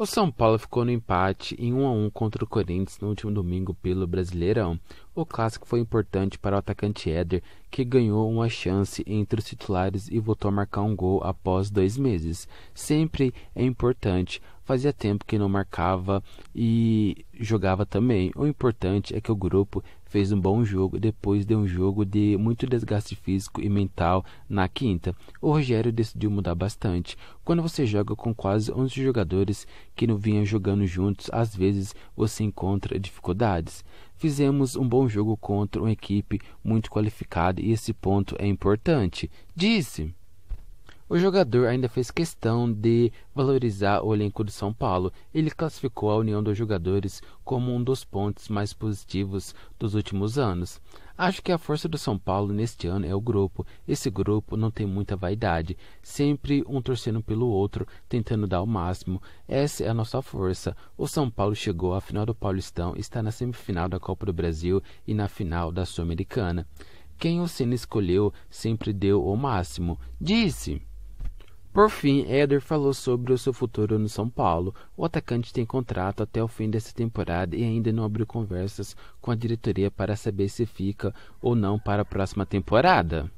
O São Paulo ficou no empate em 1-1 contra o Corinthians no último domingo pelo Brasileirão. O clássico foi importante para o atacante Éder, que ganhou uma chance entre os titulares e voltou a marcar um gol após 2 meses. Sempre é importante. Fazia tempo que não marcava e jogava também. O importante é que o grupo fez um bom jogo depois de um jogo de muito desgaste físico e mental na quinta. O Rogério decidiu mudar bastante. Quando você joga com quase 11 jogadores que não vinham jogando juntos, às vezes você encontra dificuldades. Fizemos um bom jogo contra uma equipe muito qualificada e esse ponto é importante, disse. O jogador ainda fez questão de valorizar o elenco do São Paulo. Ele classificou a união dos jogadores como um dos pontos mais positivos dos últimos anos. Acho que a força do São Paulo neste ano é o grupo. Esse grupo não tem muita vaidade, sempre um torcendo pelo outro, tentando dar o máximo. Essa é a nossa força. O São Paulo chegou à final do Paulistão, está na semifinal da Copa do Brasil e na final da Sul-Americana. Quem o Ceni escolheu sempre deu o máximo, disse. Por fim, Éder falou sobre o seu futuro no São Paulo. O atacante tem contrato até o fim dessa temporada e ainda não abriu conversas com a diretoria para saber se fica ou não para a próxima temporada.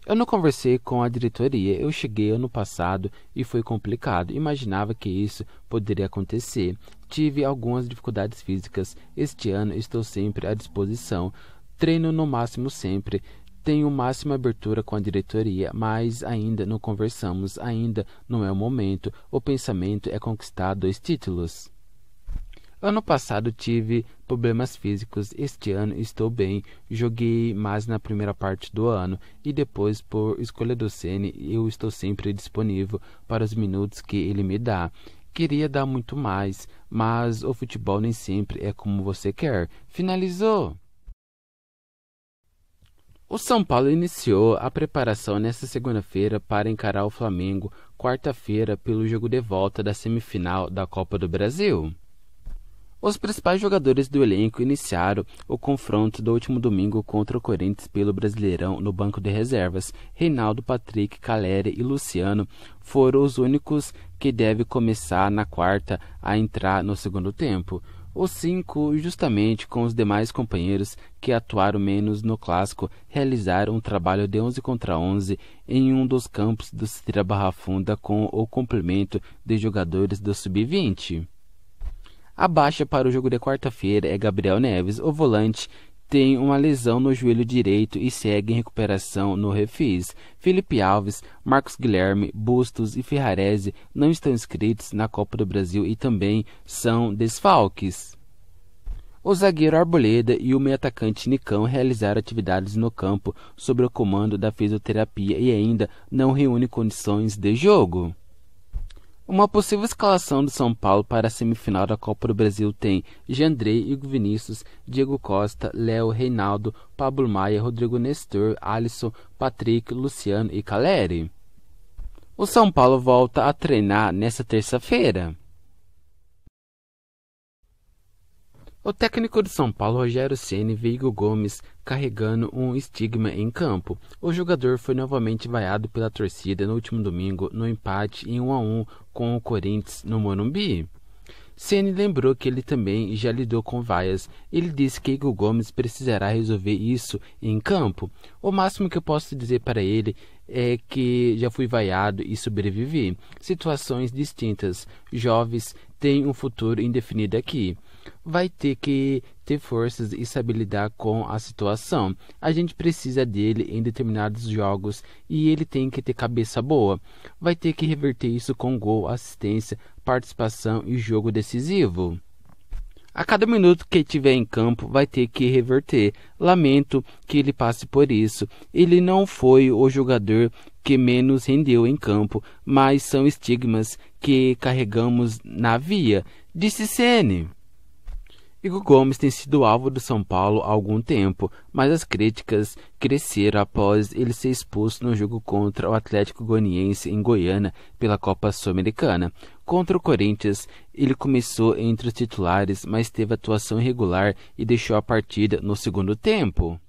Eu não conversei com a diretoria, eu cheguei ano passado e foi complicado. Imaginava que isso poderia acontecer. Tive algumas dificuldades físicas. Este ano estou sempre à disposição. Treino no máximo sempre. Tenho máxima abertura com a diretoria, mas ainda não conversamos, ainda não é o momento. O pensamento é conquistar 2 títulos. Ano passado tive problemas físicos, este ano estou bem. Joguei mais na primeira parte do ano e depois, por escolha do Ceni, eu estou sempre disponível para os minutos que ele me dá. Queria dar muito mais, mas o futebol nem sempre é como você quer. Finalizou! O São Paulo iniciou a preparação nesta segunda-feira para encarar o Flamengo, quarta-feira, pelo jogo de volta da semifinal da Copa do Brasil. Os principais jogadores do elenco iniciaram o confronto do último domingo contra o Corinthians pelo Brasileirão no banco de reservas. Reinaldo, Patrick, Caleri e Luciano foram os únicos que devem começar na quarta a entrar no segundo tempo. Os 5, justamente com os demais companheiros que atuaram menos no clássico, realizaram um trabalho de 11 contra 11 em um dos campos do Citira Barra Funda com o complemento de jogadores do Sub-20. A baixa para o jogo de quarta-feira é Gabriel Neves. O volante tem uma lesão no joelho direito e segue em recuperação no Refis. Felipe Alves, Marcos Guilherme, Bustos e Ferrarese não estão inscritos na Copa do Brasil e também são desfalques. O zagueiro Arboleda e o meio-atacante Nicão realizaram atividades no campo sob o comando da fisioterapia e ainda não reúne condições de jogo. Uma possível escalação do São Paulo para a semifinal da Copa do Brasil tem Jandrei, Igor Vinícius, Diego Costa, Léo, Reinaldo, Pablo Maia, Rodrigo Nestor, Alisson, Patrick, Luciano e Caleri. O São Paulo volta a treinar nesta terça-feira. O técnico do São Paulo, Rogério Ceni, vê Igor Gomes carregando um estigma em campo. O jogador foi novamente vaiado pela torcida no último domingo no empate em 1-1 com o Corinthians no Morumbi. Ceni lembrou que ele também já lidou com vaias. Ele disse que Igor Gomes precisará resolver isso em campo. O máximo que eu posso dizer para ele é que já fui vaiado e sobrevivi. Situações distintas. Jovens têm um futuro indefinido aqui. Vai ter que ter forças e saber lidar com a situação. A gente precisa dele em determinados jogos e ele tem que ter cabeça boa. Vai ter que reverter isso com gol, assistência, participação e jogo decisivo. A cada minuto que estiver em campo vai ter que reverter. Lamento que ele passe por isso. Ele não foi o jogador que menos rendeu em campo, mas são estigmas que carregamos na via, disse Ceni. Igor Gomes tem sido alvo do São Paulo há algum tempo, mas as críticas cresceram após ele ser expulso no jogo contra o Atlético Goianiense em Goiânia pela Copa Sul-Americana. Contra o Corinthians, ele começou entre os titulares, mas teve atuação irregular e deixou a partida no segundo tempo.